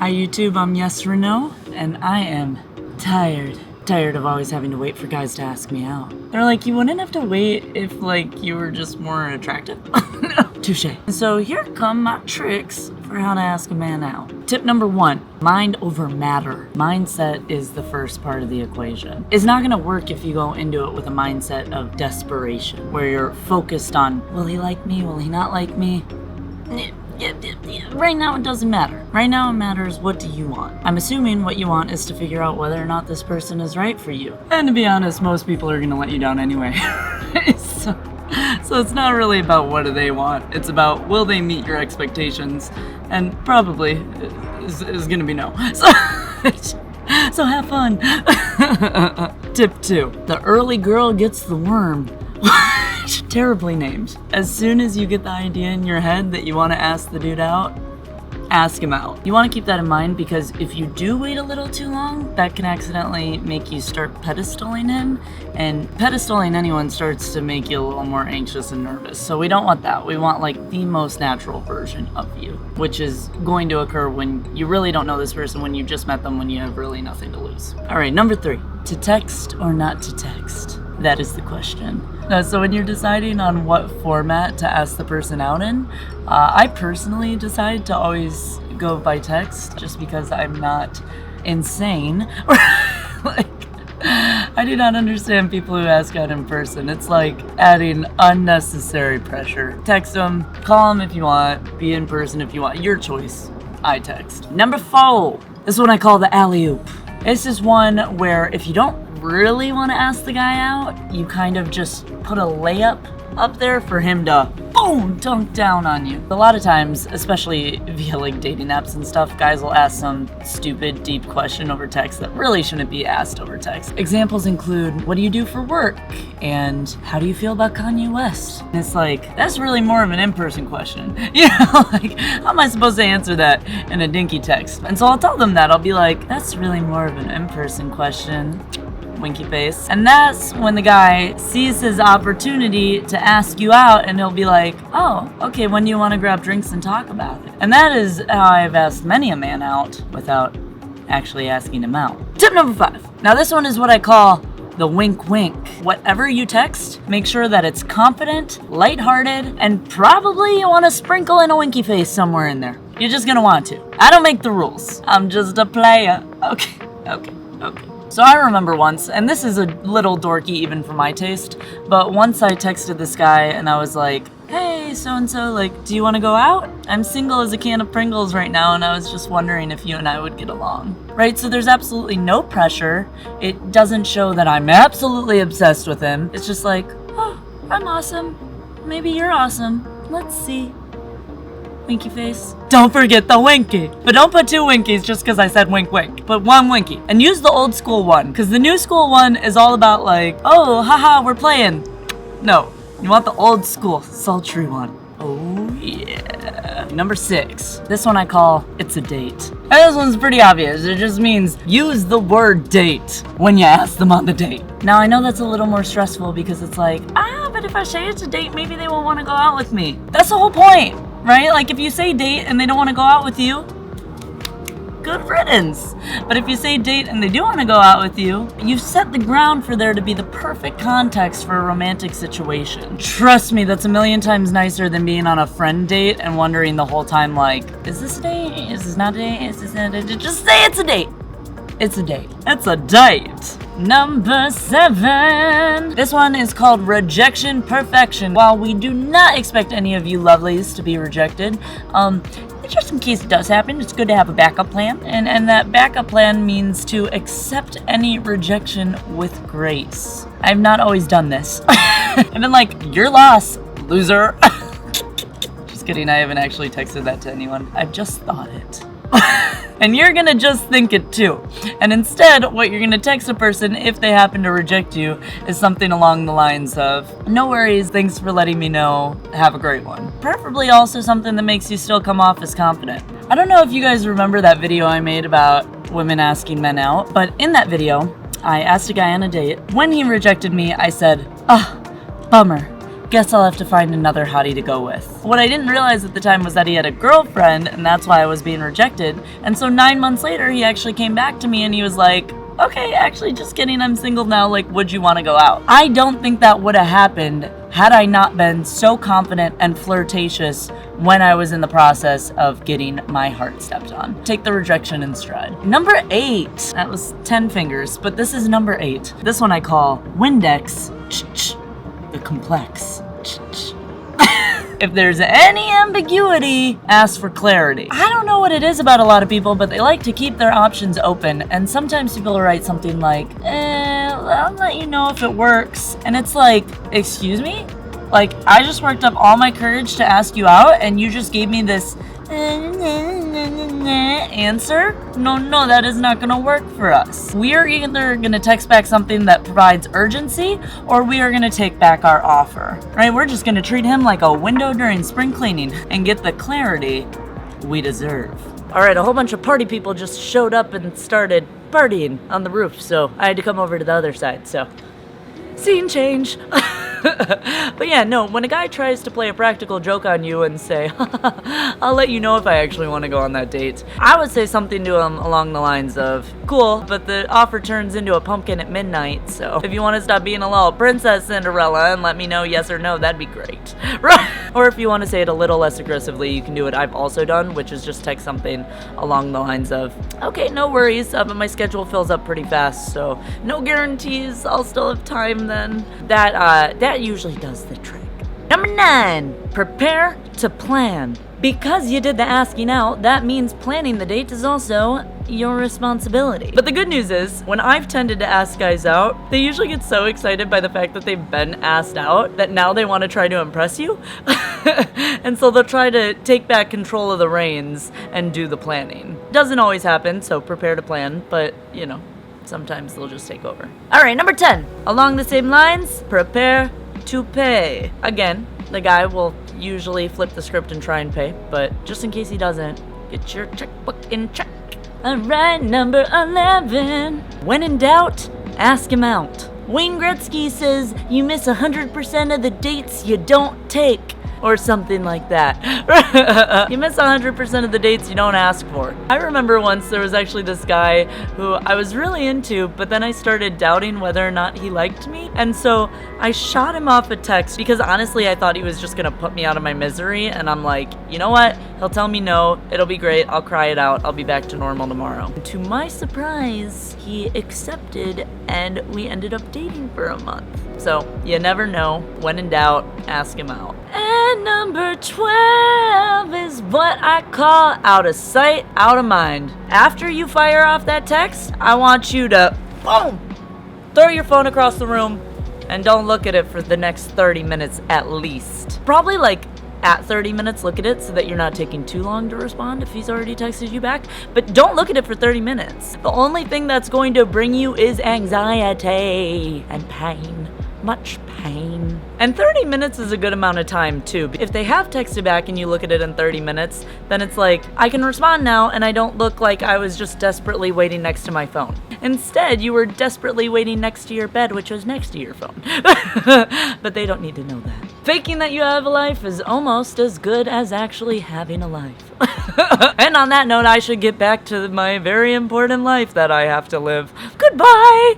Hi YouTube, I'm Yes Renault, and I am tired of always having to wait for guys to ask me out. They're like, you wouldn't have to wait if like you were just more attractive. No. Touche. So here come my tricks for how to ask a man out. Tip number 1, mind over matter. Mindset is the first part of the equation. It's not gonna work if you go into it with a mindset of desperation, where you're focused on, will he like me, will he not like me? Right now it doesn't matter. Right now it matters, what do you want? I'm assuming what you want is to figure out whether or not this person is right for you. And to be honest, most people are gonna let you down anyway. So it's not really about what do they want. It's about will they meet your expectations? And probably is gonna be no. So have fun. Tip 2, the early girl gets the worm. Terribly named. As soon as you get the idea in your head that you want to ask the dude out, ask him out. You want to keep that in mind because if you do wait a little too long, that can accidentally make you start pedestaling him, and pedestaling anyone starts to make you a little more anxious and nervous. So we don't want that. We want like the most natural version of you, which is going to occur when you really don't know this person, when you just met them, when you have really nothing to lose. All right, number 3, to text or not to text? That is the question. So when you're deciding on what format to ask the person out in, I personally decide to always go by text just because I'm not insane. Like, I do not understand people who ask out in person. It's like adding unnecessary pressure. Text them, call them if you want, be in person if you want. Your choice. I text. Number 4. This one I call the alley-oop. This is one where if you don't really want to ask the guy out, you kind of just put a layup up there for him to boom dunk down on you. A lot of times, especially via like dating apps and stuff, guys will ask some stupid deep question over text that really shouldn't be asked over text. Examples include, what do you do for work? And how do you feel about Kanye West? And it's like, that's really more of an in-person question. You know, like, how am I supposed to answer that in a dinky text? And so I'll tell them that. I'll be like, that's really more of an in-person question. Winky face. And that's when the guy sees his opportunity to ask you out, and he'll be like, oh, okay, when do you want to grab drinks and talk about it? And that is how I've asked many a man out without actually asking him out. Tip number 5. Now this one is what I call the wink wink. Whatever you text, make sure that it's confident, lighthearted, and probably you want to sprinkle in a winky face somewhere in there. You're just gonna want to. I don't make the rules. I'm just a player. Okay. So I remember once, and this is a little dorky even for my taste, but once I texted this guy and I was like, hey, so-and-so, like, do you want to go out? I'm single as a can of Pringles right now, and I was just wondering if you and I would get along. Right, so there's absolutely no pressure. It doesn't show that I'm absolutely obsessed with him. It's just like, oh, I'm awesome. Maybe you're awesome. Let's see. Winky face. Don't forget the winky. But don't put 2 winkies just because I said wink wink. Put 1 winky. And use the old school one, because the new school one is all about like, oh, haha, we're playing. No, you want the old school, sultry one. Oh yeah. Number 6. This one I call, it's a date. And this one's pretty obvious. It just means use the word date when you ask them on the date. Now I know that's a little more stressful because it's like, but if I say it's a date, maybe they won't want to go out with me. That's the whole point. Right? Like if you say date and they don't want to go out with you, good riddance. But if you say date and they do want to go out with you, you've set the ground for there to be the perfect context for a romantic situation. Trust me, that's a million times nicer than being on a friend date and wondering the whole time like, is this a date? Is this not a date? Is this not a date? Just say it's a date. It's a date. It's a date. Number 7. This one is called rejection perfection. While we do not expect any of you lovelies to be rejected, just in case it does happen, it's good to have a backup plan. And that backup plan means to accept any rejection with grace. I've not always done this. I've been like, your loss, loser. Just kidding, I haven't actually texted that to anyone. I've just thought it. And you're gonna just think it too. And instead, what you're gonna text a person if they happen to reject you is something along the lines of, no worries, thanks for letting me know, have a great one. Preferably also something that makes you still come off as confident. I don't know if you guys remember that video I made about women asking men out, but in that video, I asked a guy on a date. When he rejected me, I said, bummer. Guess I'll have to find another hottie to go with. What I didn't realize at the time was that he had a girlfriend, and that's why I was being rejected. And so 9 months later, he actually came back to me and he was like, okay, actually, just kidding, I'm single now, like, would you want to go out? I don't think that would have happened had I not been so confident and flirtatious when I was in the process of getting my heart stepped on. Take the rejection in stride. Number 8. That was 10 fingers, but this is number 8. This one I call Windex, the complex. If there's any ambiguity, ask for clarity. I don't know what it is about a lot of people, but they like to keep their options open, and sometimes people write something like, I'll let you know if it works. And it's like, excuse me? Like, I just worked up all my courage to ask you out, and you just gave me this answer? No, that is not gonna work for us. We are either gonna text back something that provides urgency, or we are gonna take back our offer, right? We're just gonna treat him like a window during spring cleaning and get the clarity we deserve. All right, a whole bunch of party people just showed up and started partying on the roof, so I had to come over to the other side, so scene change. But yeah, no, when a guy tries to play a practical joke on you and say, I'll let you know if I actually want to go on that date, I would say something to him along the lines of, cool, but the offer turns into a pumpkin at midnight, so if you want to stop being a little Princess Cinderella and let me know yes or no, that'd be great. Right? Or if you want to say it a little less aggressively, you can do what I've also done, which is just text something along the lines of, okay, no worries, but my schedule fills up pretty fast, so no guarantees, I'll still have time then. That usually does the trick. Number 9, prepare to plan. Because you did the asking out, that means planning the date is also your responsibility. But the good news is, when I've tended to ask guys out, they usually get so excited by the fact that they've been asked out that now they want to try to impress you. And so they'll try to take back control of the reins and do the planning. Doesn't always happen, so prepare to plan, but you know, sometimes they'll just take over. All right, number 10. Along the same lines, prepare to pay. Again, the guy will usually flip the script and try and pay, but just in case he doesn't, get your checkbook in check. All right, number 11. When in doubt, ask him out. Wayne Gretzky says you miss 100% of the dates you don't take. Or something like that. You miss 100% of the dates you don't ask for. I remember once there was actually this guy who I was really into, but then I started doubting whether or not he liked me. And so I shot him off a text because honestly I thought he was just gonna put me out of my misery. And I'm like, you know what? He'll tell me no, it'll be great, I'll cry it out, I'll be back to normal tomorrow. And to my surprise, he accepted and we ended up dating for a month. So you never know. When in doubt, ask him out. And number 12 is what I call out of sight, out of mind. After you fire off that text, I want you to, boom, throw your phone across the room and don't look at it for the next 30 minutes at least. Probably like at 30 minutes, look at it so that you're not taking too long to respond if he's already texted you back. But don't look at it for 30 minutes. The only thing that's going to bring you is anxiety and pain. Much pain. And 30 minutes is a good amount of time too. If they have texted back and you look at it in 30 minutes, then it's like, I can respond now and I don't look like I was just desperately waiting next to my phone. Instead, you were desperately waiting next to your bed, which was next to your phone. But they don't need to know that. Faking that you have a life is almost as good as actually having a life. And on that note, I should get back to my very important life that I have to live. Goodbye!